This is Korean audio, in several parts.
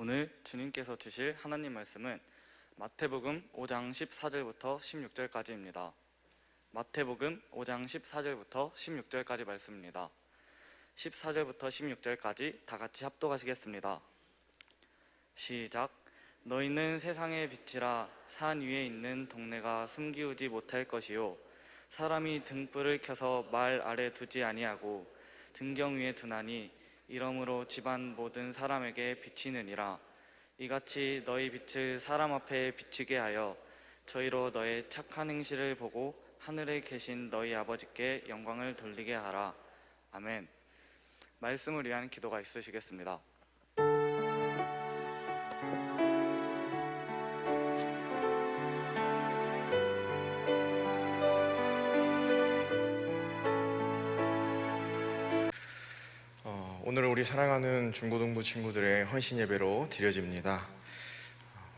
오늘 주님께서 주실 하나님 말씀은 마태복음 5장 14절부터 16절까지입니다. 마태복음 5장 14절부터 16절까지 말씀입니다. 14절부터 16절까지 다 같이 합독하시겠습니다. 시작. 너희는 세상의 빛이라. 산 위에 있는 동네가 숨기우지 못할 것이요, 사람이 등불을 켜서 말 아래 두지 아니하고 등경 위에 두나니 이러므로 집안 모든 사람에게 비치느니라. 이같이 너희 빛을 사람 앞에 비추게 하여 저희로 너의 착한 행실을 보고 하늘에 계신 너희 아버지께 영광을 돌리게 하라. 아멘. 말씀을 위한 기도가 있으시겠습니다. 오늘은 우리 사랑하는 중고등부 친구들의 헌신 예배로 드려집니다.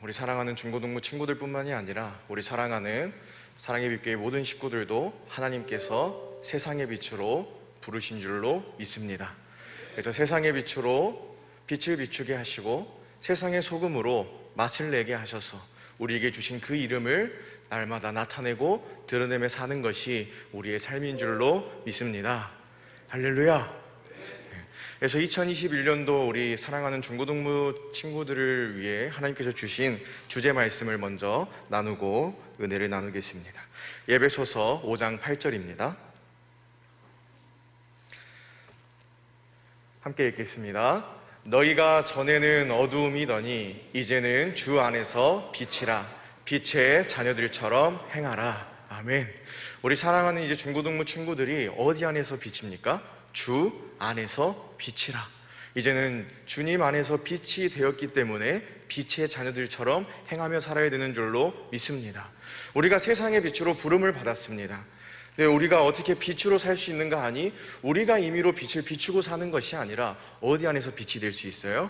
우리 사랑하는 중고등부 친구들뿐만이 아니라 우리 사랑하는 사랑의 빛교회 모든 식구들도 하나님께서 세상의 빛으로 부르신 줄로 믿습니다. 그래서 세상의 빛으로 빛을 비추게 하시고 세상의 소금으로 맛을 내게 하셔서 우리에게 주신 그 이름을 날마다 나타내고 드러내며 사는 것이 우리의 삶인 줄로 믿습니다. 할렐루야. 그래서 2021년도 우리 사랑하는 중고등부 친구들을 위해 하나님께서 주신 주제 말씀을 먼저 나누고 은혜를 나누겠습니다. 에베소서 5장 8절입니다. 함께 읽겠습니다. 너희가 전에는 어두움이더니 이제는 주 안에서 빛이라. 빛의 자녀들처럼 행하라. 아멘. 우리 사랑하는 이제 중고등부 친구들이 어디 안에서 빛입니까? 주 안에서 빛이라. 이제는 주님 안에서 빛이 되었기 때문에 빛의 자녀들처럼 행하며 살아야 되는 줄로 믿습니다. 우리가 세상의 빛으로 부름을 받았습니다. 우리가 어떻게 빛으로 살 수 있는가 하니 우리가 임의로 빛을 비추고 사는 것이 아니라 어디 안에서 빛이 될 수 있어요?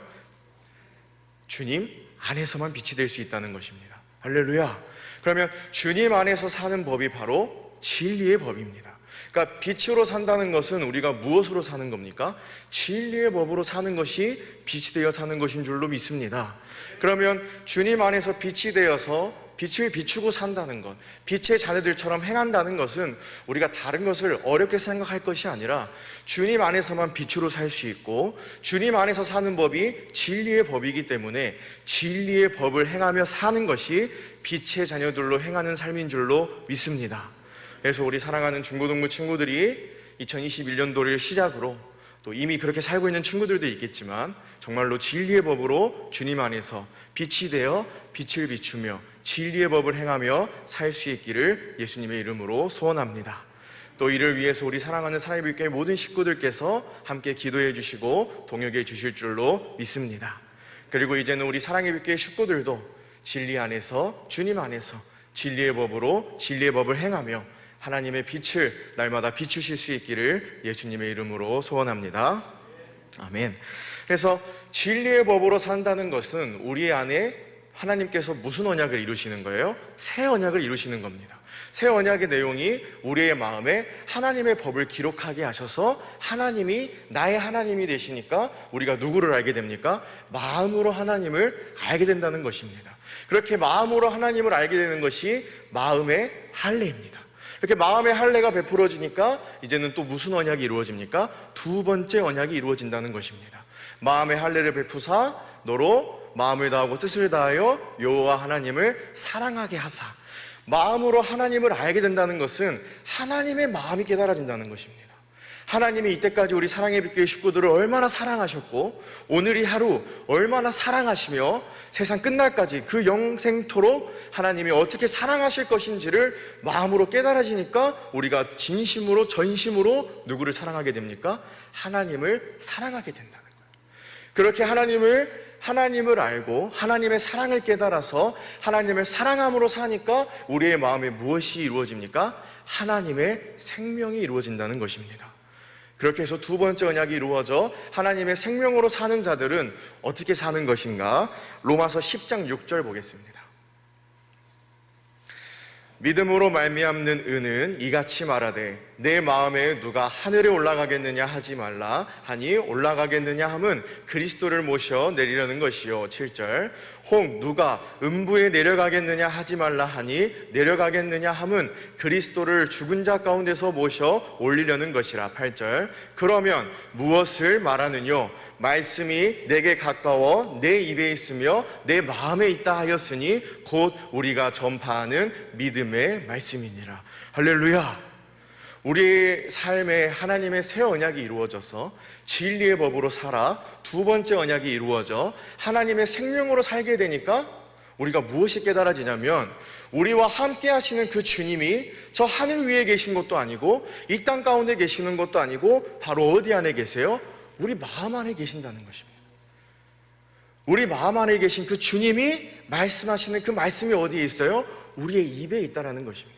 주님 안에서만 빛이 될 수 있다는 것입니다. 할렐루야. 그러면 주님 안에서 사는 법이 바로 진리의 법입니다. 그러니까 빛으로 산다는 것은 우리가 무엇으로 사는 겁니까? 진리의 법으로 사는 것이 빛이 되어 사는 것인 줄로 믿습니다. 그러면 주님 안에서 빛이 되어서 빛을 비추고 산다는 것, 빛의 자녀들처럼 행한다는 것은 우리가 다른 것을 어렵게 생각할 것이 아니라 주님 안에서만 빛으로 살 수 있고 주님 안에서 사는 법이 진리의 법이기 때문에 진리의 법을 행하며 사는 것이 빛의 자녀들로 행하는 삶인 줄로 믿습니다. 그래서 우리 사랑하는 중고등부 친구들이 2021년도를 시작으로 또 이미 그렇게 살고 있는 친구들도 있겠지만 정말로 진리의 법으로 주님 안에서 빛이 되어 빛을 비추며 진리의 법을 행하며 살 수 있기를 예수님의 이름으로 소원합니다. 또 이를 위해서 우리 사랑하는 사랑의 빛교회 모든 식구들께서 함께 기도해 주시고 동역해 주실 줄로 믿습니다. 그리고 이제는 우리 사랑의 빛교회 식구들도 진리 안에서 주님 안에서 진리의 법으로 진리의 법을 행하며 하나님의 빛을 날마다 비추실 수 있기를 예수님의 이름으로 소원합니다. 아멘. 그래서 진리의 법으로 산다는 것은 우리 안에 하나님께서 무슨 언약을 이루시는 거예요? 새 언약을 이루시는 겁니다. 새 언약의 내용이 우리의 마음에 하나님의 법을 기록하게 하셔서 하나님이 나의 하나님이 되시니까 우리가 누구를 알게 됩니까? 마음으로 하나님을 알게 된다는 것입니다. 그렇게 마음으로 하나님을 알게 되는 것이 마음의 할례입니다. 이렇게 마음의 할례가 베풀어지니까 이제는 또 무슨 언약이 이루어집니까? 두 번째 언약이 이루어진다는 것입니다. 마음의 할례를 베푸사 너로 마음을 다하고 뜻을 다하여 여호와 하나님을 사랑하게 하사. 마음으로 하나님을 알게 된다는 것은 하나님의 마음이 깨달아진다는 것입니다. 하나님이 이때까지 우리 사랑의 빛교회 식구들을 얼마나 사랑하셨고 오늘 이 하루 얼마나 사랑하시며 세상 끝날까지 그 영생토록 하나님이 어떻게 사랑하실 것인지를 마음으로 깨달아지니까 우리가 진심으로 전심으로 누구를 사랑하게 됩니까? 하나님을 사랑하게 된다는 거예요. 그렇게 하나님을 알고 하나님의 사랑을 깨달아서 하나님을 사랑함으로 사니까 우리의 마음에 무엇이 이루어집니까? 하나님의 생명이 이루어진다는 것입니다. 그렇게 해서 두 번째 언약이 이루어져 하나님의 생명으로 사는 자들은 어떻게 사는 것인가? 로마서 10장 6절 보겠습니다. 믿음으로 말미암는 의는 이같이 말하되 내 마음에 누가 하늘에 올라가겠느냐 하지 말라 하니 올라가겠느냐 함은 그리스도를 모셔 내리려는 것이요. 7절 혹 누가 음부에 내려가겠느냐 하지 말라 하니 내려가겠느냐 함은 그리스도를 죽은 자 가운데서 모셔 올리려는 것이라. 8절 그러면 무엇을 말하느뇨? 말씀이 내게 가까워 내 입에 있으며 내 마음에 있다 하였으니 곧 우리가 전파하는 믿음의 말씀이니라. 할렐루야. 우리 삶에 하나님의 새 언약이 이루어져서 진리의 법으로 살아 두 번째 언약이 이루어져 하나님의 생명으로 살게 되니까 우리가 무엇이 깨달아지냐면 우리와 함께 하시는 그 주님이 저 하늘 위에 계신 것도 아니고 이 땅 가운데 계시는 것도 아니고 바로 어디 안에 계세요? 우리 마음 안에 계신다는 것입니다. 우리 마음 안에 계신 그 주님이 말씀하시는 그 말씀이 어디에 있어요? 우리의 입에 있다는 것입니다.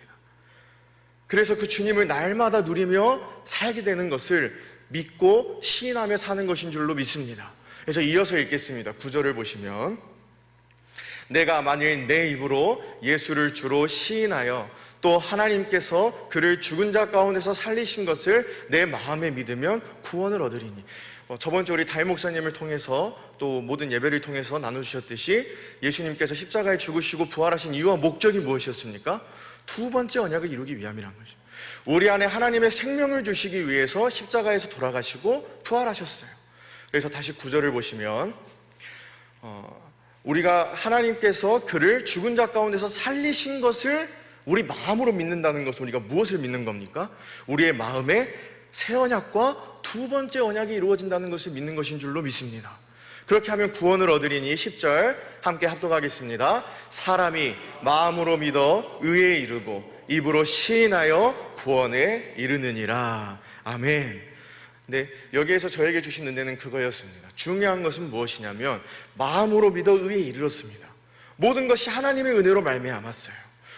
그래서 그 주님을 날마다 누리며 살게 되는 것을 믿고 시인하며 사는 것인 줄로 믿습니다. 그래서 이어서 읽겠습니다. 9절을 보시면 내가 만일 내 입으로 예수를 주로 시인하여 또 하나님께서 그를 죽은 자 가운데서 살리신 것을 내 마음에 믿으면 구원을 얻으리니. 저번 주 우리 다임 목사님을 통해서 또 모든 예배를 통해서 나눠주셨듯이 예수님께서 십자가에 죽으시고 부활하신 이유와 목적이 무엇이었습니까? 두 번째 언약을 이루기 위함이라는 것입니다. 우리 안에 하나님의 생명을 주시기 위해서 십자가에서 돌아가시고 부활하셨어요. 그래서 다시 9절을 보시면 우리가 하나님께서 그를 죽은 자 가운데서 살리신 것을 우리 마음으로 믿는다는 것은 우리가 무엇을 믿는 겁니까? 우리의 마음에 새 언약과 두 번째 언약이 이루어진다는 것을 믿는 것인 줄로 믿습니다. 그렇게 하면 구원을 얻으리니. 10절 함께 합독하겠습니다. 사람이 마음으로 믿어 의에 이르고 입으로 시인하여 구원에 이르느니라. 아멘. 네, 여기에서 저에게 주신 은혜는 그거였습니다. 중요한 것은 무엇이냐면 마음으로 믿어 의에 이르렀습니다. 모든 것이 하나님의 은혜로 말미암았어요.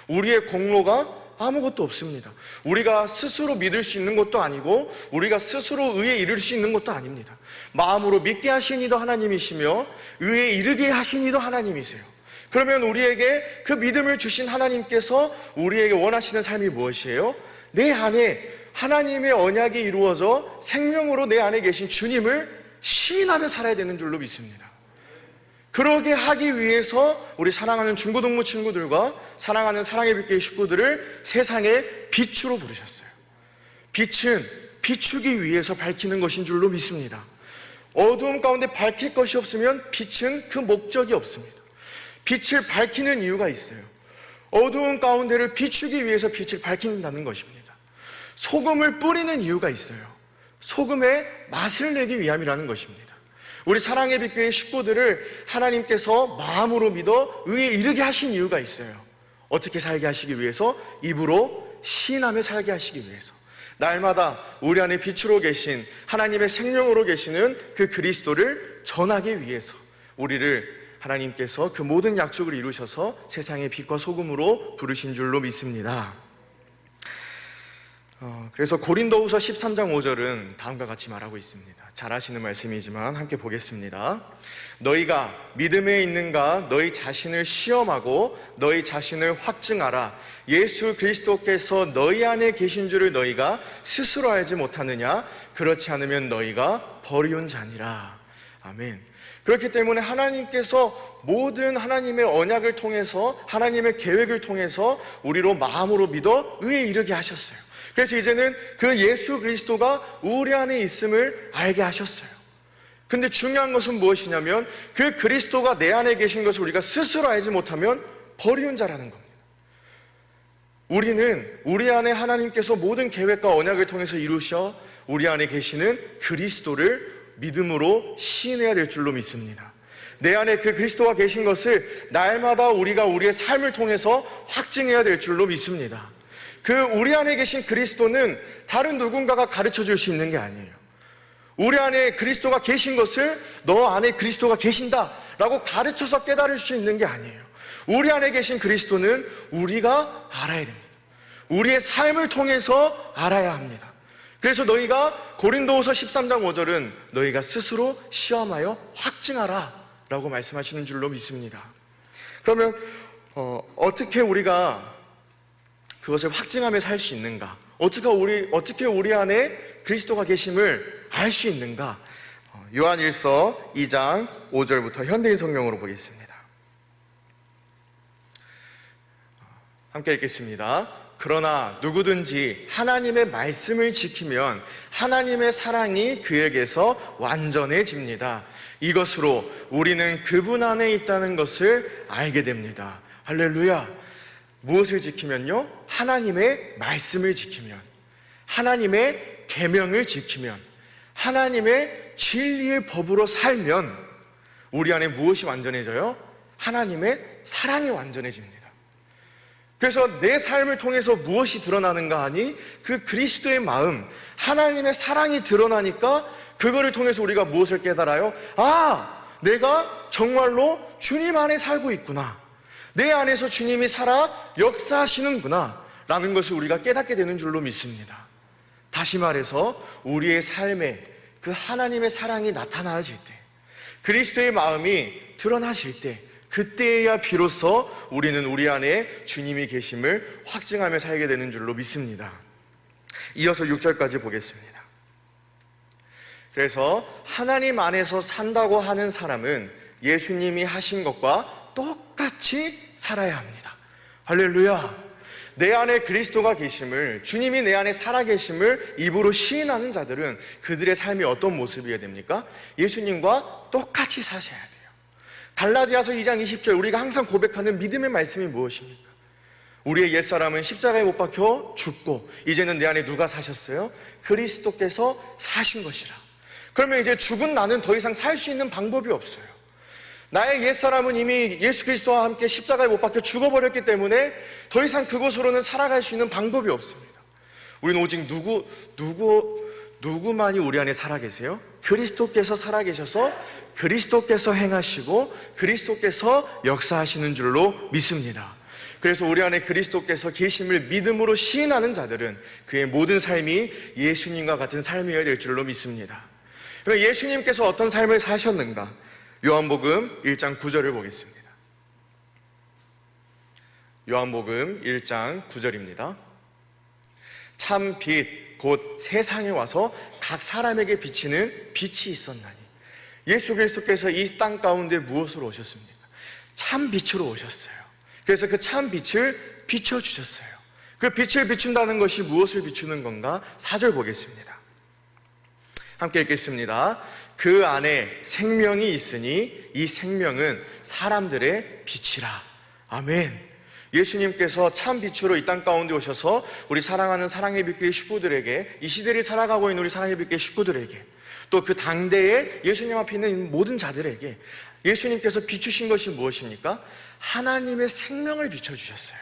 우리의 공로가 아무것도 없습니다. 우리가 스스로 믿을 수 있는 것도 아니고 우리가 스스로 의에 이를 수 있는 것도 아닙니다. 마음으로 믿게 하신 이도 하나님이시며 의에 이르게 하신 이도 하나님이세요. 그러면 우리에게 그 믿음을 주신 하나님께서 우리에게 원하시는 삶이 무엇이에요? 내 안에 하나님의 언약이 이루어져 생명으로 내 안에 계신 주님을 시인하며 살아야 되는 줄로 믿습니다. 그러게 하기 위해서 우리 사랑하는 중고등부 친구들과 사랑하는 사랑의 빛교회 식구들을 세상의 빛으로 부르셨어요. 빛은 비추기 위해서 밝히는 것인 줄로 믿습니다. 어두움 가운데 밝힐 것이 없으면 빛은 그 목적이 없습니다. 빛을 밝히는 이유가 있어요. 어두운 가운데를 비추기 위해서 빛을 밝힌다는 것입니다. 소금을 뿌리는 이유가 있어요. 소금의 맛을 내기 위함이라는 것입니다. 우리 사랑의 빛교회 식구들을 하나님께서 마음으로 믿어 의에 이르게 하신 이유가 있어요. 어떻게 살게 하시기 위해서? 입으로 시인하며 살게 하시기 위해서. 날마다 우리 안에 빛으로 계신 하나님의 생명으로 계시는 그 그리스도를 전하기 위해서 우리를 하나님께서 그 모든 약속을 이루셔서 세상의 빛과 소금으로 부르신 줄로 믿습니다. 그래서 고린도후서 13장 5절은 다음과 같이 말하고 있습니다. 잘 아시는 말씀이지만 함께 보겠습니다. 너희가 믿음에 있는가 너희 자신을 시험하고 너희 자신을 확증하라. 예수 그리스도께서 너희 안에 계신 줄을 너희가 스스로 알지 못하느냐? 그렇지 않으면 너희가 버리운 자니라. 아멘. 그렇기 때문에 하나님께서 모든 하나님의 언약을 통해서 하나님의 계획을 통해서 우리로 마음으로 믿어 의에 이르게 하셨어요. 그래서 이제는 그 예수 그리스도가 우리 안에 있음을 알게 하셨어요. 근데 중요한 것은 무엇이냐면 그 그리스도가 내 안에 계신 것을 우리가 스스로 알지 못하면 버리운 자라는 겁니다. 우리는 우리 안에 하나님께서 모든 계획과 언약을 통해서 이루셔 우리 안에 계시는 그리스도를 믿음으로 시인해야 될 줄로 믿습니다. 내 안에 그 그리스도가 계신 것을 날마다 우리가 우리의 삶을 통해서 확증해야 될 줄로 믿습니다. 그 우리 안에 계신 그리스도는 다른 누군가가 가르쳐 줄 수 있는 게 아니에요. 우리 안에 그리스도가 계신 것을 너 안에 그리스도가 계신다라고 가르쳐서 깨달을 수 있는 게 아니에요. 우리 안에 계신 그리스도는 우리가 알아야 됩니다. 우리의 삶을 통해서 알아야 합니다. 그래서 너희가 고린도후서 13장 5절은 너희가 스스로 시험하여 확증하라 라고 말씀하시는 줄로 믿습니다. 그러면 어떻게 우리가 그것을 확증하며 살 수 있는가? 어떻게 우리 안에 그리스도가 계심을 알 수 있는가? 요한일서 2장 5절부터 현대인 성경으로 보겠습니다. 함께 읽겠습니다. 그러나 누구든지 하나님의 말씀을 지키면 하나님의 사랑이 그에게서 완전해집니다. 이것으로 우리는 그분 안에 있다는 것을 알게 됩니다. 할렐루야. 무엇을 지키면요? 하나님의 말씀을 지키면, 하나님의 계명을 지키면, 하나님의 진리의 법으로 살면 우리 안에 무엇이 완전해져요? 하나님의 사랑이 완전해집니다. 그래서 내 삶을 통해서 무엇이 드러나는가 하니 그 그리스도의 마음, 하나님의 사랑이 드러나니까 그거를 통해서 우리가 무엇을 깨달아요? 내가 정말로 주님 안에 살고 있구나, 내 안에서 주님이 살아 역사하시는구나 라는 것을 우리가 깨닫게 되는 줄로 믿습니다. 다시 말해서 우리의 삶에 그 하나님의 사랑이 나타나질 때, 그리스도의 마음이 드러나실 때, 그때야 비로소 우리는 우리 안에 주님이 계심을 확증하며 살게 되는 줄로 믿습니다. 이어서 6절까지 보겠습니다. 그래서 하나님 안에서 산다고 하는 사람은 예수님이 하신 것과 똑같이 살아야 합니다. 할렐루야. 내 안에 그리스도가 계심을, 주님이 내 안에 살아계심을 입으로 시인하는 자들은 그들의 삶이 어떤 모습이어야 됩니까? 예수님과 똑같이 사셔야 돼요. 갈라디아서 2장 20절, 우리가 항상 고백하는 믿음의 말씀이 무엇입니까? 우리의 옛사람은 십자가에 못 박혀 죽고 이제는 내 안에 누가 사셨어요? 그리스도께서 사신 것이라. 그러면 이제 죽은 나는 더 이상 살 수 있는 방법이 없어요. 나의 옛사람은 이미 예수 그리스도와 함께 십자가에 못 박혀 죽어버렸기 때문에 더 이상 그곳으로는 살아갈 수 있는 방법이 없습니다. 우리는 오직 누구만이 우리 안에 살아계세요? 그리스도께서 살아계셔서 그리스도께서 행하시고 그리스도께서 역사하시는 줄로 믿습니다. 그래서 우리 안에 그리스도께서 계심을 믿음으로 시인하는 자들은 그의 모든 삶이 예수님과 같은 삶이어야 될 줄로 믿습니다. 그럼 예수님께서 어떤 삶을 사셨는가? 요한복음 1장 9절을 보겠습니다. 요한복음 1장 9절입니다. 참 빛 곧 세상에 와서 각 사람에게 비치는 빛이 있었나니. 예수 그리스도께서 이 땅 가운데 무엇으로 오셨습니까? 참 빛으로 오셨어요. 그래서 그 참 빛을 비춰주셨어요. 그 빛을 비춘다는 것이 무엇을 비추는 건가? 4절 보겠습니다. 함께 읽겠습니다. 그 안에 생명이 있으니 이 생명은 사람들의 빛이라. 아멘. 예수님께서 참 빛으로 이 땅 가운데 오셔서 우리 사랑하는 사랑의 빛교회 식구들에게, 이 시대를 살아가고 있는 우리 사랑의 빛교회 식구들에게, 또 그 당대에 예수님 앞에 있는 모든 자들에게 예수님께서 비추신 것이 무엇입니까? 하나님의 생명을 비춰주셨어요.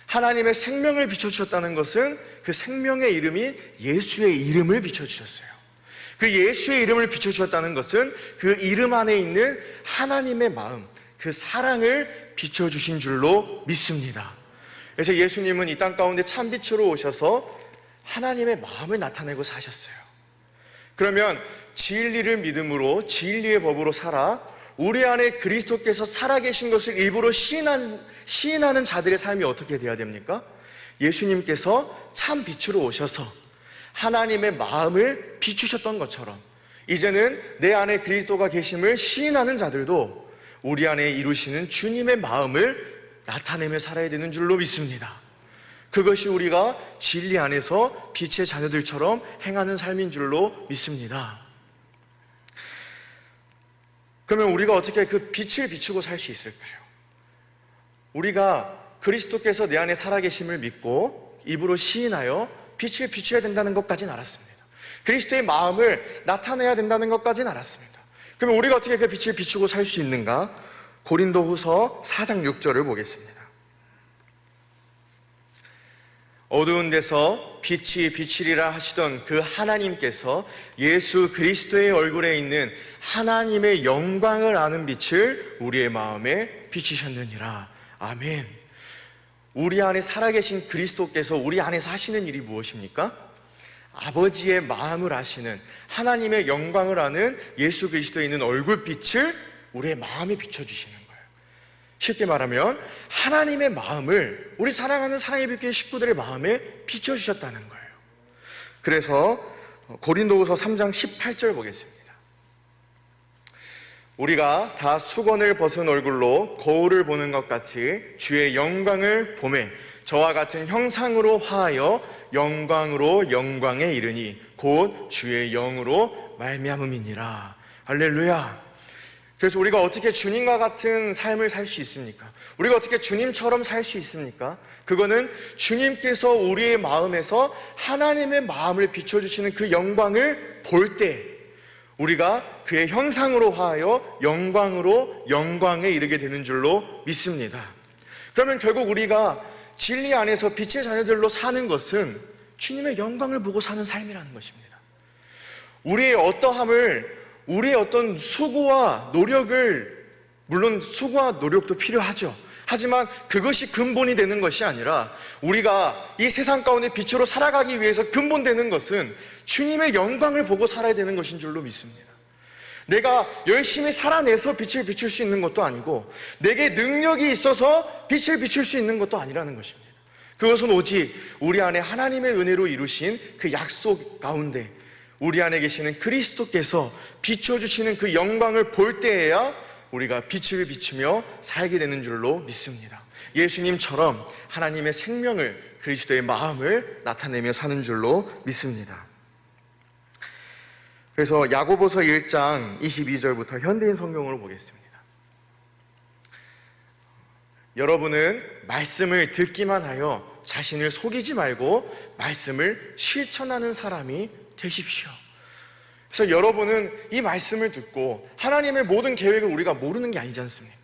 하나님의 생명을 비춰주셨다는 것은 그 생명의 이름이 예수의 이름을 비춰주셨어요. 그 예수의 이름을 비춰주셨다는 것은 그 이름 안에 있는 하나님의 마음, 그 사랑을 비춰주신 줄로 믿습니다. 그래서 예수님은 이 땅 가운데 참빛으로 오셔서 하나님의 마음을 나타내고 사셨어요. 그러면 진리를 믿음으로 진리의 법으로 살아 우리 안에 그리스도께서 살아계신 것을 입으로 시인하는 자들의 삶이 어떻게 돼야 됩니까? 예수님께서 참빛으로 오셔서 하나님의 마음을 비추셨던 것처럼 이제는 내 안에 그리스도가 계심을 시인하는 자들도 우리 안에 이루시는 주님의 마음을 나타내며 살아야 되는 줄로 믿습니다. 그것이 우리가 진리 안에서 빛의 자녀들처럼 행하는 삶인 줄로 믿습니다. 그러면 우리가 어떻게 그 빛을 비추고 살 수 있을까요? 우리가 그리스도께서 내 안에 살아계심을 믿고 입으로 시인하여 빛을 비춰야 된다는 것까지는 알았습니다. 그리스도의 마음을 나타내야 된다는 것까지는 알았습니다. 그러면 우리가 어떻게 그 빛을 비추고 살 수 있는가? 고린도후서 4장 6절을 보겠습니다. 어두운 데서 빛이 비치리라 하시던 그 하나님께서 예수 그리스도의 얼굴에 있는 하나님의 영광을 아는 빛을 우리의 마음에 비치셨느니라. 아멘. 우리 안에 살아계신 그리스도께서 우리 안에서 하시는 일이 무엇입니까? 아버지의 마음을 아시는 하나님의 영광을 아는 예수 그리스도에 있는 얼굴빛을 우리의 마음에 비춰주시는 거예요. 쉽게 말하면 하나님의 마음을 우리 사랑하는 사랑의 빛교회 식구들의 마음에 비춰주셨다는 거예요. 그래서 고린도후서 3장 18절 보겠습니다. 우리가 다 수건을 벗은 얼굴로 거울을 보는 것 같이 주의 영광을 보매 저와 같은 형상으로 화하여 영광으로 영광에 이르니 곧 주의 영으로 말미암음이니라. 할렐루야. 그래서 우리가 어떻게 주님과 같은 삶을 살 수 있습니까? 우리가 어떻게 주님처럼 살 수 있습니까? 그거는 주님께서 우리의 마음에서 하나님의 마음을 비춰주시는 그 영광을 볼 때 우리가 그의 형상으로 화하여 영광으로 영광에 이르게 되는 줄로 믿습니다. 그러면 결국 우리가 진리 안에서 빛의 자녀들로 사는 것은 주님의 영광을 보고 사는 삶이라는 것입니다. 우리의 어떠함을, 우리의 어떤 수고와 노력을, 물론 수고와 노력도 필요하죠. 하지만 그것이 근본이 되는 것이 아니라 우리가 이 세상 가운데 빛으로 살아가기 위해서 근본되는 것은 주님의 영광을 보고 살아야 되는 것인 줄로 믿습니다. 내가 열심히 살아내서 빛을 비출 수 있는 것도 아니고 내게 능력이 있어서 빛을 비출 수 있는 것도 아니라는 것입니다. 그것은 오직 우리 안에 하나님의 은혜로 이루신 그 약속 가운데 우리 안에 계시는 그리스도께서 비춰주시는 그 영광을 볼 때에야 우리가 빛을 비추며 살게 되는 줄로 믿습니다. 예수님처럼 하나님의 생명을, 그리스도의 마음을 나타내며 사는 줄로 믿습니다. 그래서 야고보서 1장 22절부터 현대인 성경으로 보겠습니다. 여러분은 말씀을 듣기만 하여 자신을 속이지 말고 말씀을 실천하는 사람이 되십시오. 그래서 여러분은 이 말씀을 듣고 하나님의 모든 계획을 우리가 모르는 게 아니지 않습니까?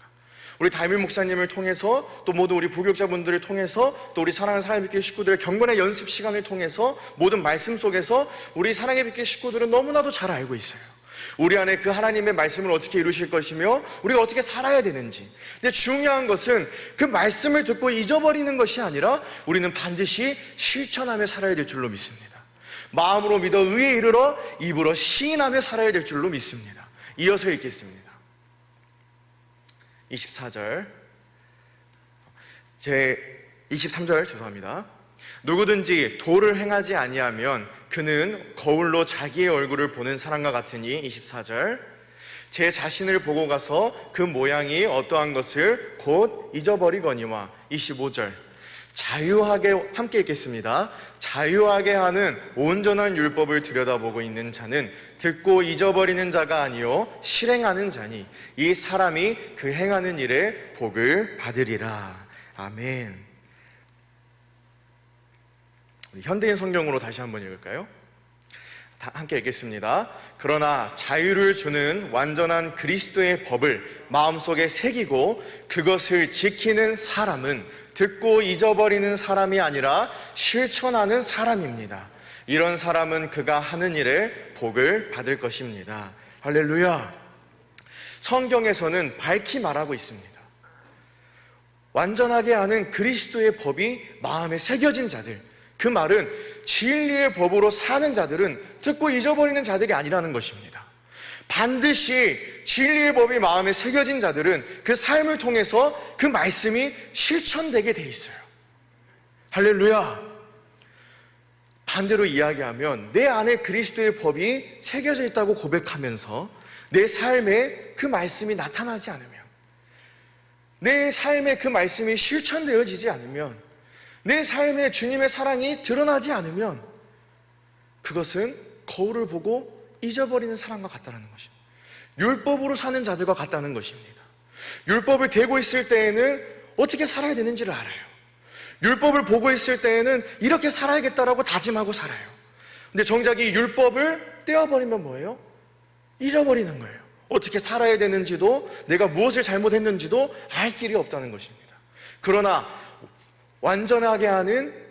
우리 담임 목사님을 통해서 또 모든 우리 부교육자분들을 통해서 또 우리 사랑하는 사랑의 빛교회 식구들의 경건의 연습 시간을 통해서 모든 말씀 속에서 우리 사랑의 빛교회 식구들은 너무나도 잘 알고 있어요. 우리 안에 그 하나님의 말씀을 어떻게 이루실 것이며 우리가 어떻게 살아야 되는지. 근데 중요한 것은 그 말씀을 듣고 잊어버리는 것이 아니라 우리는 반드시 실천하며 살아야 될 줄로 믿습니다. 마음으로 믿어 의에 이르러 입으로 시인하며 살아야 될 줄로 믿습니다. 이어서 읽겠습니다. 23절 23절 죄송합니다. 누구든지 도를 행하지 아니하면 그는 거울로 자기의 얼굴을 보는 사람과 같으니 24절 제 자신을 보고 가서 그 모양이 어떠한 것을 곧 잊어버리거니와 25절 자유하게 함께 읽겠습니다. 자유하게 하는 온전한 율법을 들여다보고 있는 자는 듣고 잊어버리는 자가 아니요 실행하는 자니 이 사람이 그 행하는 일에 복을 받으리라. 아멘. 현대인 성경으로 다시 한번 읽을까요? 함께 읽겠습니다. 그러나 자유를 주는 완전한 그리스도의 법을 마음속에 새기고 그것을 지키는 사람은 듣고 잊어버리는 사람이 아니라 실천하는 사람입니다. 이런 사람은 그가 하는 일에 복을 받을 것입니다. 할렐루야. 성경에서는 밝히 말하고 있습니다. 완전하게 하는 그리스도의 법이 마음에 새겨진 자들, 그 말은 진리의 법으로 사는 자들은 듣고 잊어버리는 자들이 아니라는 것입니다. 반드시 진리의 법이 마음에 새겨진 자들은 그 삶을 통해서 그 말씀이 실천되게 돼 있어요. 할렐루야. 반대로 이야기하면 내 안에 그리스도의 법이 새겨져 있다고 고백하면서 내 삶에 그 말씀이 나타나지 않으면, 내 삶에 그 말씀이 실천되어지지 않으면, 내 삶에 주님의 사랑이 드러나지 않으면 그것은 거울을 보고 잊어버리는 사람과 같다는 것입니다. 율법으로 사는 자들과 같다는 것입니다. 율법을 대고 있을 때에는 어떻게 살아야 되는지를 알아요. 율법을 보고 있을 때에는 이렇게 살아야겠다라고 다짐하고 살아요. 근데 정작 이 율법을 떼어버리면 뭐예요? 잊어버리는 거예요. 어떻게 살아야 되는지도 내가 무엇을 잘못했는지도 알 길이 없다는 것입니다. 그러나 완전하게 하는,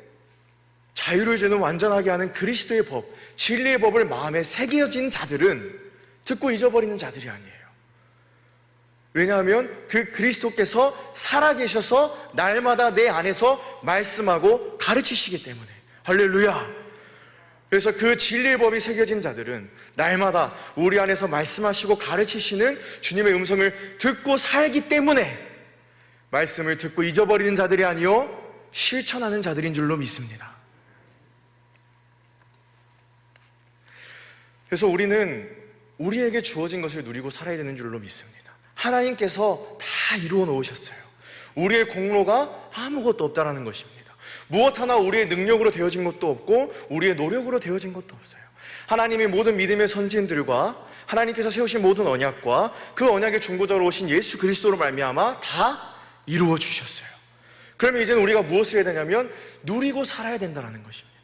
자유를 주는 완전하게 하는 그리스도의 법, 진리의 법을 마음에 새겨진 자들은 듣고 잊어버리는 자들이 아니에요. 왜냐하면 그 그리스도께서 살아계셔서 날마다 내 안에서 말씀하고 가르치시기 때문에. 할렐루야. 그래서 그 진리의 법이 새겨진 자들은 날마다 우리 안에서 말씀하시고 가르치시는 주님의 음성을 듣고 살기 때문에 말씀을 듣고 잊어버리는 자들이 아니요 실천하는 자들인 줄로 믿습니다. 그래서 우리는 우리에게 주어진 것을 누리고 살아야 되는 줄로 믿습니다. 하나님께서 다 이루어 놓으셨어요. 우리의 공로가 아무것도 없다라는 것입니다. 무엇 하나 우리의 능력으로 되어진 것도 없고 우리의 노력으로 되어진 것도 없어요. 하나님이 모든 믿음의 선진들과 하나님께서 세우신 모든 언약과 그 언약의 중보자로 오신 예수 그리스도로 말미암아 다 이루어 주셨어요. 그러면 이제는 우리가 무엇을 해야 되냐면 누리고 살아야 된다는 것입니다.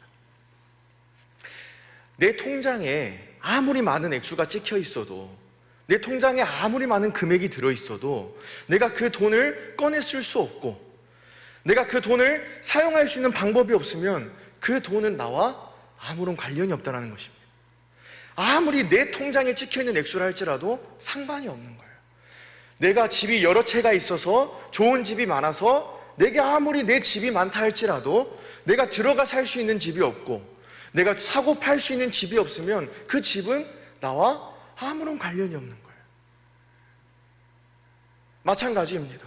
내 통장에 아무리 많은 액수가 찍혀 있어도, 내 통장에 아무리 많은 금액이 들어있어도 내가 그 돈을 꺼냈을 수 없고, 내가 그 돈을 사용할 수 있는 방법이 없으면 그 돈은 나와 아무런 관련이 없다는 것입니다. 아무리 내 통장에 찍혀있는 액수라 할지라도 상관이 없는 거예요. 내가 집이 여러 채가 있어서, 좋은 집이 많아서, 내게 아무리 내 집이 많다 할지라도 내가 들어가 살 수 있는 집이 없고 내가 사고 팔 수 있는 집이 없으면 그 집은 나와 아무런 관련이 없는 거예요. 마찬가지입니다.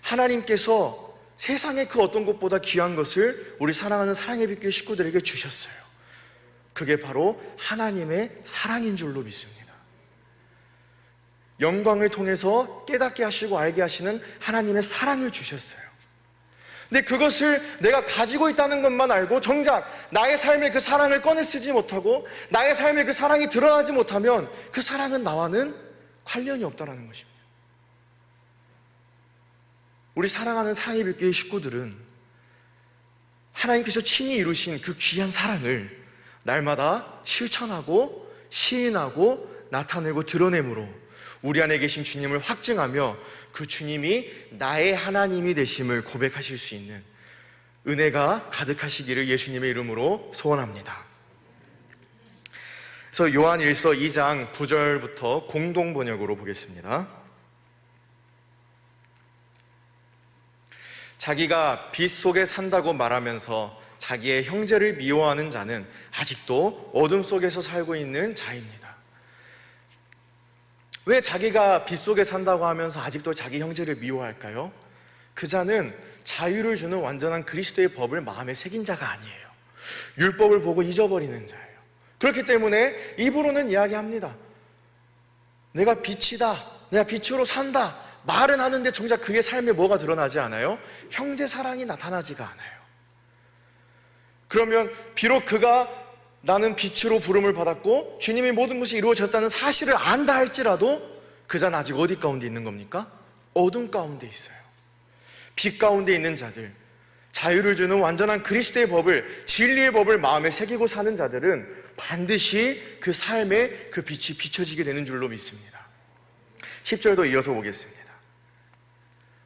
하나님께서 세상의 그 어떤 것보다 귀한 것을 우리 사랑하는 사랑의 빛교회 식구들에게 주셨어요. 그게 바로 하나님의 사랑인 줄로 믿습니다. 영광을 통해서 깨닫게 하시고 알게 하시는 하나님의 사랑을 주셨어요. 근데 그것을 내가 가지고 있다는 것만 알고 정작 나의 삶에 그 사랑을 꺼내 쓰지 못하고 나의 삶에 그 사랑이 드러나지 못하면 그 사랑은 나와는 관련이 없다는 것입니다. 우리 사랑하는 사랑의 빛교회 식구들은 하나님께서 친히 이루신 그 귀한 사랑을 날마다 실천하고 시인하고 나타내고 드러내므로 우리 안에 계신 주님을 확증하며 그 주님이 나의 하나님이 되심을 고백하실 수 있는 은혜가 가득하시기를 예수님의 이름으로 소원합니다. 그래서 요한일서 2장 9절부터 공동 번역으로 보겠습니다. 자기가 빛 속에 산다고 말하면서 자기의 형제를 미워하는 자는 아직도 어둠 속에서 살고 있는 자입니다. 왜 자기가 빛 속에 산다고 하면서 아직도 자기 형제를 미워할까요? 그 자는 자유를 주는 완전한 그리스도의 법을 마음에 새긴 자가 아니에요. 율법을 보고 잊어버리는 자예요. 그렇기 때문에 입으로는 이야기합니다. 내가 빛이다, 내가 빛으로 산다 말은 하는데 정작 그의 삶에 뭐가 드러나지 않아요? 형제 사랑이 나타나지가 않아요. 그러면 비록 그가 나는 빛으로 부름을 받았고 주님의 모든 것이 이루어졌다는 사실을 안다 할지라도 그 자는 아직 어디 가운데 있는 겁니까? 어둠 가운데 있어요. 빛 가운데 있는 자들, 자유를 주는 완전한 그리스도의 법을, 진리의 법을 마음에 새기고 사는 자들은 반드시 그 삶에 그 빛이 비춰지게 되는 줄로 믿습니다. 10절도 이어서 보겠습니다.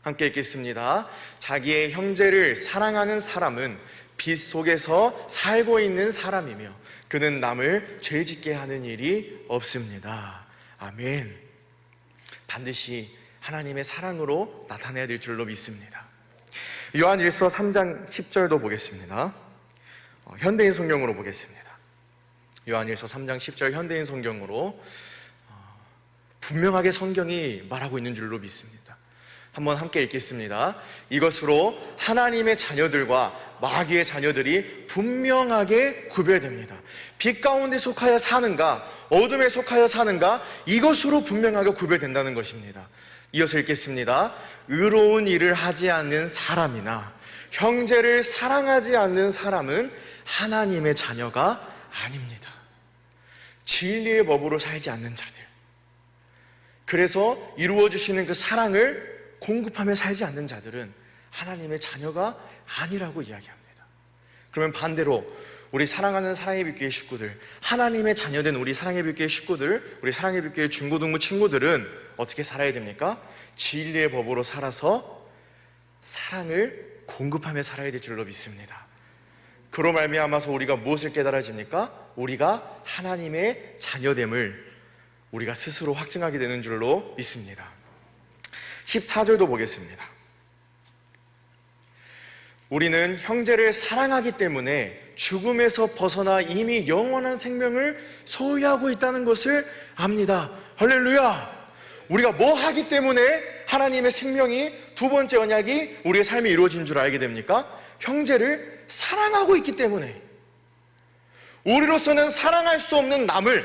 함께 읽겠습니다. 자기의 형제를 사랑하는 사람은 빛 속에서 살고 있는 사람이며 그는 남을 죄짓게 하는 일이 없습니다. 아멘. 반드시 하나님의 사랑으로 나타내야 될 줄로 믿습니다. 요한일서 3장 10절도 보겠습니다. 현대인 성경으로 보겠습니다. 요한일서 3장 10절 현대인 성경으로 분명하게 성경이 말하고 있는 줄로 믿습니다. 한번 함께 읽겠습니다. 이것으로 하나님의 자녀들과 마귀의 자녀들이 분명하게 구별됩니다. 빛 가운데 속하여 사는가, 어둠에 속하여 사는가, 이것으로 분명하게 구별된다는 것입니다. 이어서 읽겠습니다. 의로운 일을 하지 않는 사람이나 형제를 사랑하지 않는 사람은 하나님의 자녀가 아닙니다. 진리의 법으로 살지 않는 자들, 그래서 이루어주시는 그 사랑을 공급하며 살지 않는 자들은 하나님의 자녀가 아니라고 이야기합니다. 그러면 반대로 우리 사랑하는 사랑의 빛교회 식구들, 하나님의 자녀된 우리 사랑의 빛교회 식구들, 우리 사랑의 빛교회 중고등부 친구들은 어떻게 살아야 됩니까? 진리의 법으로 살아서 사랑을 공급하며 살아야 될 줄로 믿습니다. 그로 말미암아서 우리가 무엇을 깨달아집니까? 우리가 하나님의 자녀됨을 우리가 스스로 확증하게 되는 줄로 믿습니다. 14절도 보겠습니다. 우리는 형제를 사랑하기 때문에 죽음에서 벗어나 이미 영원한 생명을 소유하고 있다는 것을 압니다. 할렐루야! 우리가 뭐 하기 때문에 하나님의 생명이 두 번째 언약이 우리의 삶이 이루어진 줄 알게 됩니까? 형제를 사랑하고 있기 때문에. 우리로서는 사랑할 수 없는 남을,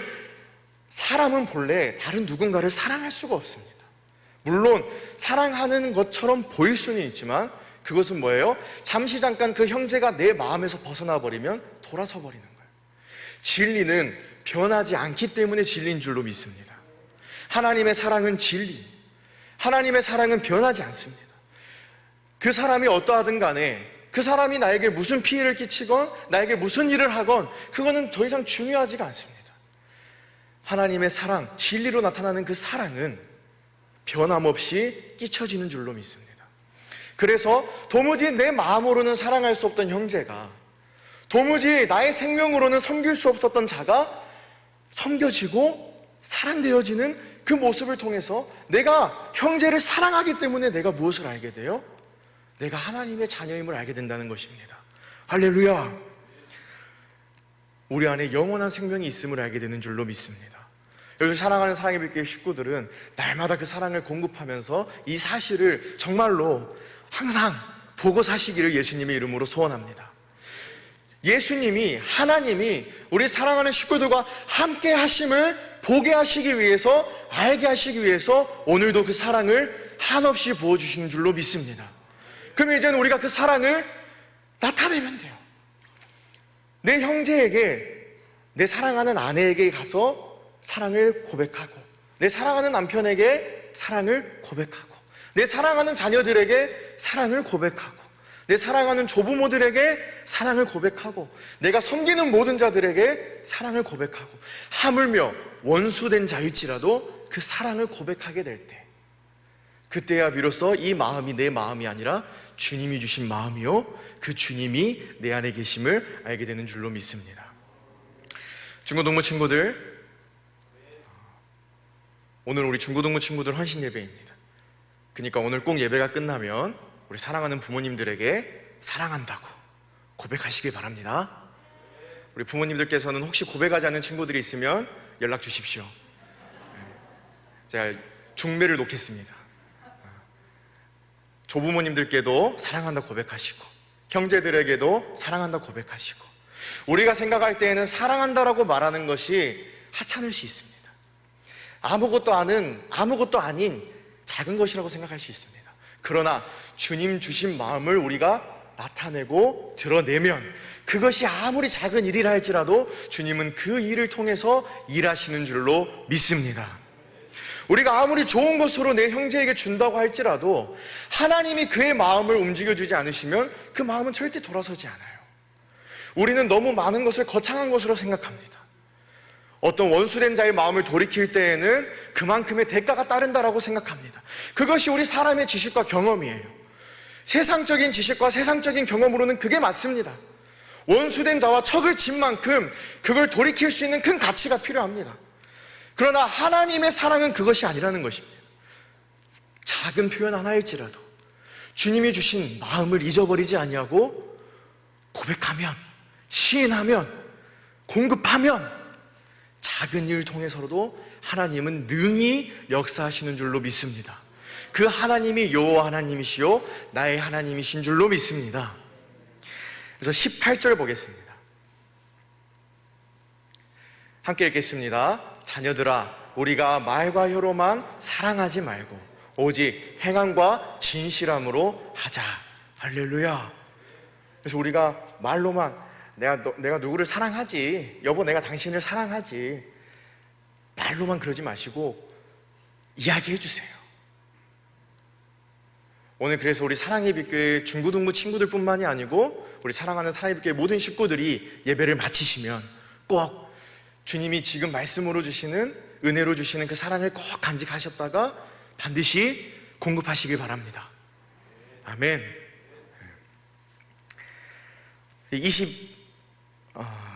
사람은 본래 다른 누군가를 사랑할 수가 없습니다. 물론 사랑하는 것처럼 보일 수는 있지만 그것은 뭐예요? 잠시 잠깐 그 형제가 내 마음에서 벗어나 버리면 돌아서 버리는 거예요. 진리는 변하지 않기 때문에 진리인 줄로 믿습니다. 하나님의 사랑은 진리, 하나님의 사랑은 변하지 않습니다. 그 사람이 어떠하든 간에, 그 사람이 나에게 무슨 피해를 끼치건 나에게 무슨 일을 하건 그거는 더 이상 중요하지가 않습니다. 하나님의 사랑, 진리로 나타나는 그 사랑은 변함없이 끼쳐지는 줄로 믿습니다. 그래서 도무지 내 마음으로는 사랑할 수 없던 형제가, 도무지 나의 생명으로는 섬길 수 없었던 자가 섬겨지고 사랑되어지는 그 모습을 통해서 내가 형제를 사랑하기 때문에 내가 무엇을 알게 돼요? 내가 하나님의 자녀임을 알게 된다는 것입니다. 할렐루야! 우리 안에 영원한 생명이 있음을 알게 되는 줄로 믿습니다. 여기서 사랑하는 사랑의 빛교회 식구들은 날마다 그 사랑을 공급하면서 이 사실을 정말로 항상 보고 사시기를 예수님의 이름으로 소원합니다. 예수님이, 하나님이 우리 사랑하는 식구들과 함께 하심을 보게 하시기 위해서, 알게 하시기 위해서 오늘도 그 사랑을 한없이 부어주시는 줄로 믿습니다. 그러면 이제는 우리가 그 사랑을 나타내면 돼요. 내 형제에게, 내 사랑하는 아내에게 가서 사랑을 고백하고, 내 사랑하는 남편에게 사랑을 고백하고, 내 사랑하는 자녀들에게 사랑을 고백하고, 내 사랑하는 조부모들에게 사랑을 고백하고, 내가 섬기는 모든 자들에게 사랑을 고백하고, 하물며 원수된 자일지라도 그 사랑을 고백하게 될 때, 그때야 비로소 이 마음이 내 마음이 아니라 주님이 주신 마음이요, 그 주님이 내 안에 계심을 알게 되는 줄로 믿습니다. 중고등부 친구들, 오늘 우리 중고등부 친구들 헌신 예배입니다. 그러니까 오늘 꼭 예배가 끝나면 우리 사랑하는 부모님들에게 사랑한다고 고백하시길 바랍니다. 우리 부모님들께서는 혹시 고백하지 않는 친구들이 있으면 연락 주십시오. 제가 중매를 놓겠습니다. 조부모님들께도 사랑한다 고백하시고, 형제들에게도 사랑한다 고백하시고, 우리가 생각할 때에는 사랑한다라고 말하는 것이 하찮을 수 있습니다. 아무것도 아닌 작은 것이라고 생각할 수 있습니다. 그러나 주님 주신 마음을 우리가 나타내고 드러내면 그것이 아무리 작은 일이라 할지라도 주님은 그 일을 통해서 일하시는 줄로 믿습니다. 우리가 아무리 좋은 것으로 내 형제에게 준다고 할지라도 하나님이 그의 마음을 움직여주지 않으시면 그 마음은 절대 돌아서지 않아요. 우리는 너무 많은 것을 거창한 것으로 생각합니다. 어떤 원수된 자의 마음을 돌이킬 때에는 그만큼의 대가가 따른다라고 생각합니다. 그것이 우리 사람의 지식과 경험이에요. 세상적인 지식과 세상적인 경험으로는 그게 맞습니다. 원수된 자와 척을 진 만큼 그걸 돌이킬 수 있는 큰 가치가 필요합니다. 그러나 하나님의 사랑은 그것이 아니라는 것입니다. 작은 표현 하나일지라도 주님이 주신 마음을 잊어버리지 아니하고 고백하면, 시인하면, 공급하면 작은 일을 통해서도 하나님은 능히 역사하시는 줄로 믿습니다. 그 하나님이 여호와 하나님이시요 나의 하나님이신 줄로 믿습니다. 그래서 18절 보겠습니다. 함께 읽겠습니다. 자녀들아, 우리가 말과 혀로만 사랑하지 말고 오직 행함과 진실함으로 하자. 할렐루야. 그래서 우리가 말로만 내가 누구를 사랑하지, 여보 내가 당신을 사랑하지, 말로만 그러지 마시고 이야기해 주세요. 오늘 그래서 우리 사랑의 빛교회 중고등부 친구들뿐만이 아니고 우리 사랑하는 사랑의 빛교회 모든 식구들이 예배를 마치시면 꼭 주님이 지금 말씀으로 주시는, 은혜로 주시는 그 사랑을 꼭 간직하셨다가 반드시 공급하시길 바랍니다. 아멘.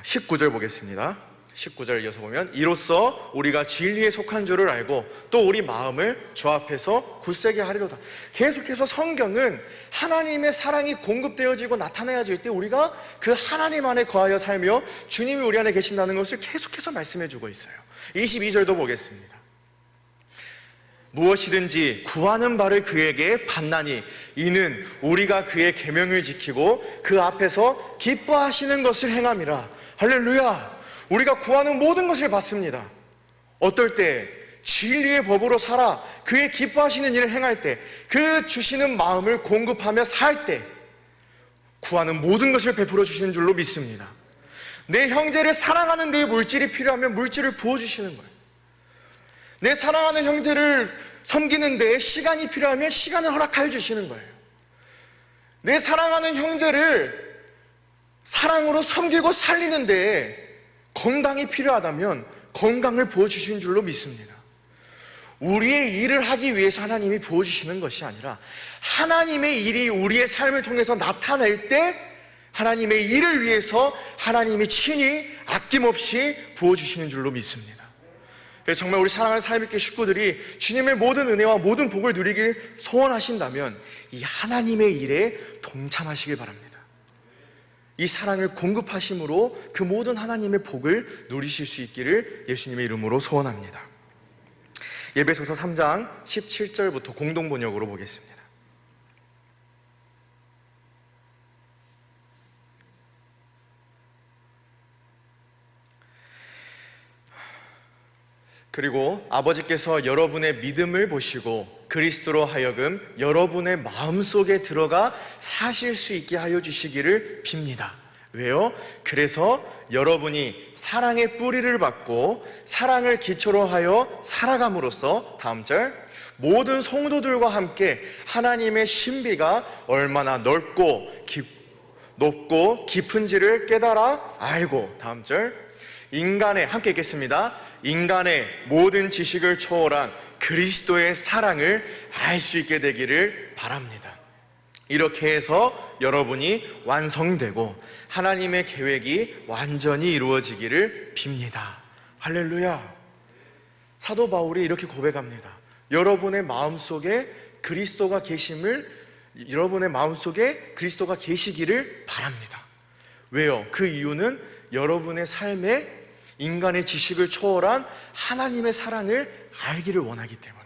19절 보겠습니다. 19절 이어서 보면, 이로써 우리가 진리에 속한 줄을 알고 또 우리 마음을 주 앞에서 굳세게 하리로다. 계속해서 성경은 하나님의 사랑이 공급되어지고 나타내어질 때 우리가 그 하나님 안에 거하여 살며 주님이 우리 안에 계신다는 것을 계속해서 말씀해 주고 있어요. 22절도 보겠습니다. 무엇이든지 구하는 바를 그에게 받나니 이는 우리가 그의 계명을 지키고 그 앞에서 기뻐하시는 것을 행함이라. 할렐루야. 우리가 구하는 모든 것을 받습니다. 어떨 때? 진리의 법으로 살아 그의 기뻐하시는 일을 행할 때, 그 주시는 마음을 공급하며 살 때 구하는 모든 것을 베풀어 주시는 줄로 믿습니다. 내 형제를 사랑하는 데 물질이 필요하면 물질을 부어주시는 거예요. 내 사랑하는 형제를 섬기는 데에 시간이 필요하면 시간을 허락하여 주시는 거예요. 내 사랑하는 형제를 사랑으로 섬기고 살리는 데에 건강이 필요하다면 건강을 부어주시는 줄로 믿습니다. 우리의 일을 하기 위해서 하나님이 부어주시는 것이 아니라 하나님의 일이 우리의 삶을 통해서 나타낼 때 하나님의 일을 위해서 하나님이 친히 아낌없이 부어주시는 줄로 믿습니다. 그래서 정말 우리 사랑하는 삶있게 식구들이 주님의 모든 은혜와 모든 복을 누리길 소원하신다면 이 하나님의 일에 동참하시길 바랍니다. 이 사랑을 공급하심으로 그 모든 하나님의 복을 누리실 수 있기를 예수님의 이름으로 소원합니다. 에베소서 3장 17절부터 공동번역으로 보겠습니다. 그리고 아버지께서 여러분의 믿음을 보시고 그리스도로 하여금 여러분의 마음속에 들어가 사실 수 있게 하여 주시기를 빕니다. 왜요? 그래서 여러분이 사랑의 뿌리를 받고 사랑을 기초로 하여 살아감으로써, 다음 절, 모든 성도들과 함께 하나님의 신비가 얼마나 넓고 깊은지를 깨달아 알고, 다음 절, 인간의, 함께 읽겠습니다. 인간의 모든 지식을 초월한 그리스도의 사랑을 알 수 있게 되기를 바랍니다. 이렇게 해서 여러분이 완성되고 하나님의 계획이 완전히 이루어지기를 빕니다. 할렐루야. 사도 바울이 이렇게 고백합니다. 여러분의 마음속에 그리스도가 계심을, 여러분의 마음속에 그리스도가 계시기를 바랍니다. 왜요? 그 이유는 여러분의 삶에 인간의 지식을 초월한 하나님의 사랑을 알기를 원하기 때문에.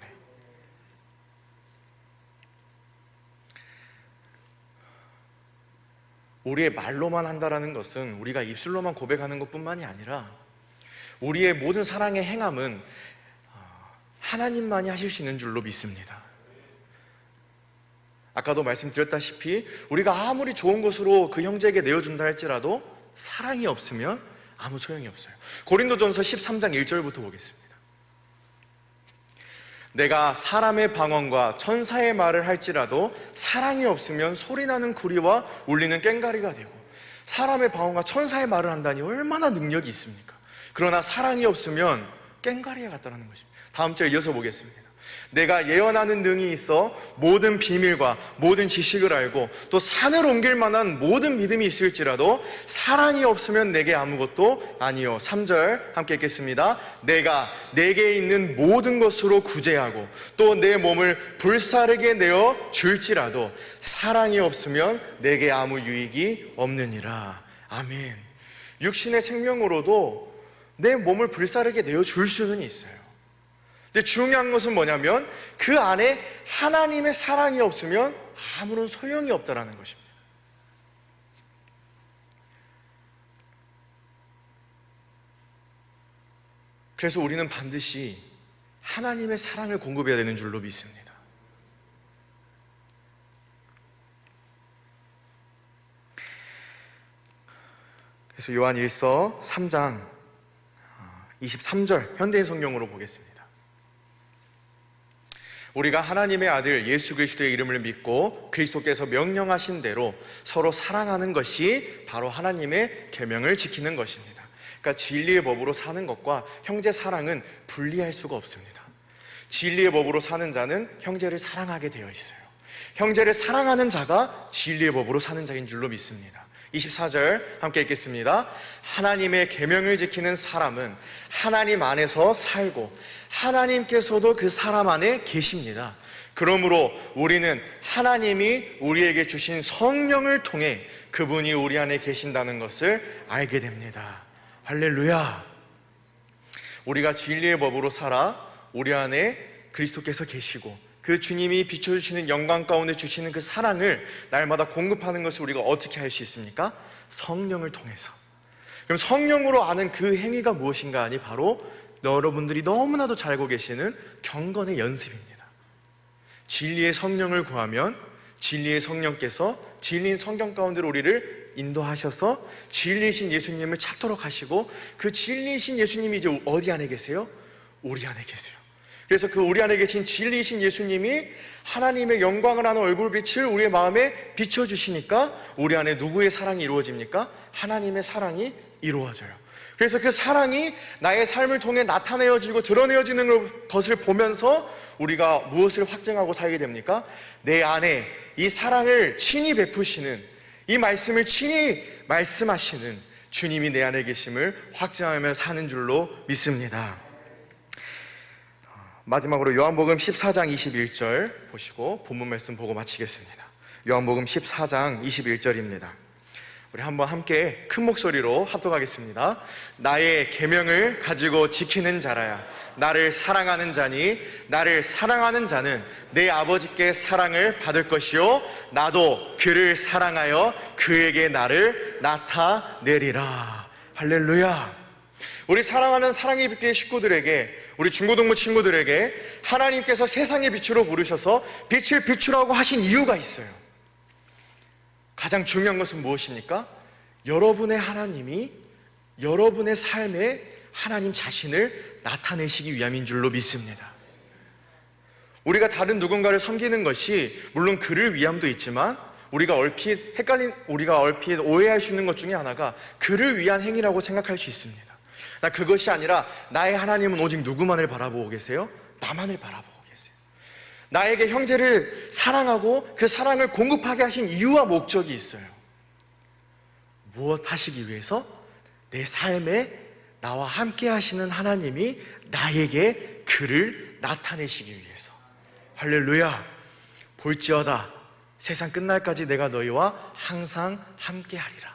우리의 말로만 한다라는 것은 우리가 입술로만 고백하는 것뿐만이 아니라 우리의 모든 사랑의 행함은 하나님만이 하실 수 있는 줄로 믿습니다. 아까도 말씀드렸다시피 우리가 아무리 좋은 것으로 그 형제에게 내어준다 할지라도 사랑이 없으면 아무 소용이 없어요. 고린도전서 13장 1절부터 보겠습니다. 내가 사람의 방언과 천사의 말을 할지라도 사랑이 없으면 소리나는 구리와 울리는 꽹과리가 되고, 사람의 방언과 천사의 말을 한다니 얼마나 능력이 있습니까? 그러나 사랑이 없으면 꽹과리에 같다는 것입니다. 다음 절 이어서 보겠습니다. 내가 예언하는 능이 있어 모든 비밀과 모든 지식을 알고 또 산을 옮길 만한 모든 믿음이 있을지라도 사랑이 없으면 내게 아무것도 아니요. 3절 함께 읽겠습니다. 내가 내게 있는 모든 것으로 구제하고 또 내 몸을 불사르게 내어 줄지라도 사랑이 없으면 내게 아무 유익이 없느니라. 아멘. 육신의 생명으로도 내 몸을 불사르게 내어 줄 수는 있어요. 근데 중요한 것은 뭐냐면 그 안에 하나님의 사랑이 없으면 아무런 소용이 없다라는 것입니다. 그래서 우리는 반드시 하나님의 사랑을 공급해야 되는 줄로 믿습니다. 그래서 요한 1서 3장 23절 현대인 성경으로 보겠습니다. 우리가 하나님의 아들 예수 그리스도의 이름을 믿고 그리스도께서 명령하신 대로 서로 사랑하는 것이 바로 하나님의 계명을 지키는 것입니다. 그러니까 진리의 법으로 사는 것과 형제 사랑은 분리할 수가 없습니다. 진리의 법으로 사는 자는 형제를 사랑하게 되어 있어요. 형제를 사랑하는 자가 진리의 법으로 사는 자인 줄로 믿습니다. 24절 함께 읽겠습니다. 하나님의 계명을 지키는 사람은 하나님 안에서 살고 하나님께서도 그 사람 안에 계십니다. 그러므로 우리는 하나님이 우리에게 주신 성령을 통해 그분이 우리 안에 계신다는 것을 알게 됩니다. 할렐루야. 우리가 진리의 법으로 살아 우리 안에 그리스도께서 계시고 그 주님이 비춰주시는 영광 가운데 주시는 그 사랑을 날마다 공급하는 것을 우리가 어떻게 할 수 있습니까? 성령을 통해서. 그럼 성령으로 아는 그 행위가 무엇인가 하니 바로 여러분들이 너무나도 잘 알고 계시는 경건의 연습입니다. 진리의 성령을 구하면 진리의 성령께서 진리인 성경 가운데로 우리를 인도하셔서 진리이신 예수님을 찾도록 하시고 그 진리이신 예수님이 이제 어디 안에 계세요? 우리 안에 계세요. 그래서 그 우리 안에 계신 진리이신 예수님이 하나님의 영광을 하는 얼굴빛을 우리의 마음에 비춰주시니까 우리 안에 누구의 사랑이 이루어집니까? 하나님의 사랑이 이루어져요. 그래서 그 사랑이 나의 삶을 통해 나타내어지고 드러내어지는 것을 보면서 우리가 무엇을 확증하고 살게 됩니까? 내 안에 이 사랑을 친히 베푸시는, 이 말씀을 친히 말씀하시는 주님이 내 안에 계심을 확증하며 사는 줄로 믿습니다. 마지막으로 요한복음 14장 21절 보시고 본문 말씀 보고 마치겠습니다. 요한복음 14장 21절입니다. 우리 한번 함께 큰 목소리로 합독하겠습니다. 나의 계명을 가지고 지키는 자라야 나를 사랑하는 자니 나를 사랑하는 자는 내 아버지께 사랑을 받을 것이요 나도 그를 사랑하여 그에게 나를 나타내리라. 할렐루야. 우리 사랑하는 사랑의 빛교회 식구들에게, 우리 중고등부 친구들에게 하나님께서 세상의 빛으로 부르셔서 빛을 비추라고 하신 이유가 있어요. 가장 중요한 것은 무엇입니까? 여러분의 하나님이 여러분의 삶에 하나님 자신을 나타내시기 위함인 줄로 믿습니다. 우리가 다른 누군가를 섬기는 것이 물론 그를 위함도 있지만 우리가 얼핏 오해할 수 있는 것 중에 하나가 그를 위한 행위라고 생각할 수 있습니다. 그것이 아니라 나의 하나님은 오직 누구만을 바라보고 계세요? 나만을 바라보고 계세요. 나에게 형제를 사랑하고 그 사랑을 공급하게 하신 이유와 목적이 있어요. 무엇 하시기 위해서? 내 삶에 나와 함께 하시는 하나님이 나에게 그를 나타내시기 위해서. 할렐루야. 볼지어다 세상 끝날까지 내가 너희와 항상 함께 하리라.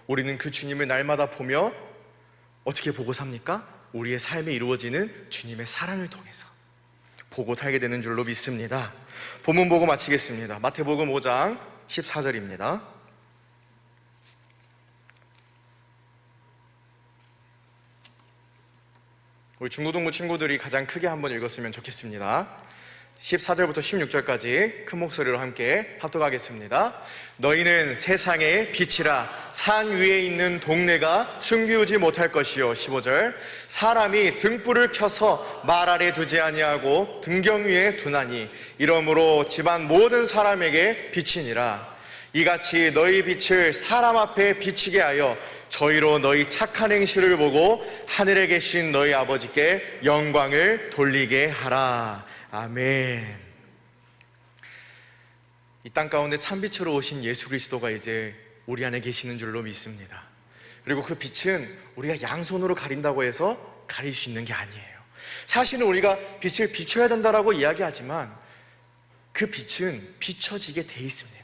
우리는 그 주님을 날마다 보며 어떻게 보고 삽니까? 우리의 삶에 이루어지는 주님의 사랑을 통해서 보고 살게 되는 줄로 믿습니다. 본문 보고 마치겠습니다. 마태복음 5장 14절입니다. 우리 중고등부 친구들이 가장 크게 한번 읽었으면 좋겠습니다. 14절부터 16절까지 큰 목소리로 함께 합독하겠습니다. 너희는 세상의 빛이라. 산 위에 있는 동네가 숨기우지 못할 것이요. 15절 사람이 등불을 켜서 말 아래 두지 아니하고 등경 위에 두나니 이러므로 집안 모든 사람에게 비치니라. 이같이 너희 빛을 사람 앞에 비치게 하여 저희로 너희 착한 행실을 보고 하늘에 계신 너희 아버지께 영광을 돌리게 하라. 아멘. 이 땅 가운데 참빛으로 오신 예수 그리스도가 이제 우리 안에 계시는 줄로 믿습니다. 그리고 그 빛은 우리가 양손으로 가린다고 해서 가릴 수 있는 게 아니에요. 사실은 우리가 빛을 비춰야 된다라고 이야기하지만 그 빛은 비춰지게 돼 있습니다.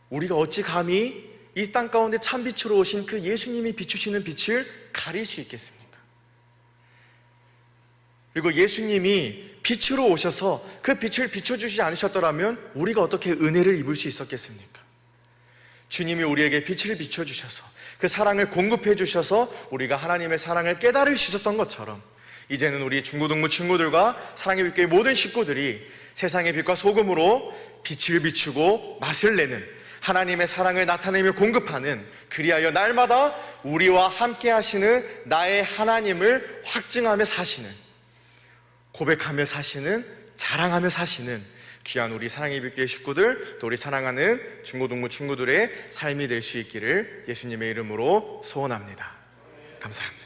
우리가 어찌 감히 이 땅 가운데 참빛으로 오신 그 예수님이 비추시는 빛을 가릴 수 있겠습니까? 그리고 예수님이 빛으로 오셔서 그 빛을 비춰주시지 않으셨더라면 우리가 어떻게 은혜를 입을 수 있었겠습니까? 주님이 우리에게 빛을 비춰주셔서 그 사랑을 공급해 주셔서 우리가 하나님의 사랑을 깨달을 수 있었던 것처럼 이제는 우리 중고등부 친구들과 사랑의 빛교회 모든 식구들이 세상의 빛과 소금으로 빛을 비추고 맛을 내는 하나님의 사랑을 나타내며 공급하는, 그리하여 날마다 우리와 함께 하시는 나의 하나님을 확증하며 사시는, 고백하며 사시는, 자랑하며 사시는 귀한 우리 사랑의 빛교회 식구들, 또 우리 사랑하는 중고등부 친구들의 삶이 될 수 있기를 예수님의 이름으로 소원합니다. 감사합니다.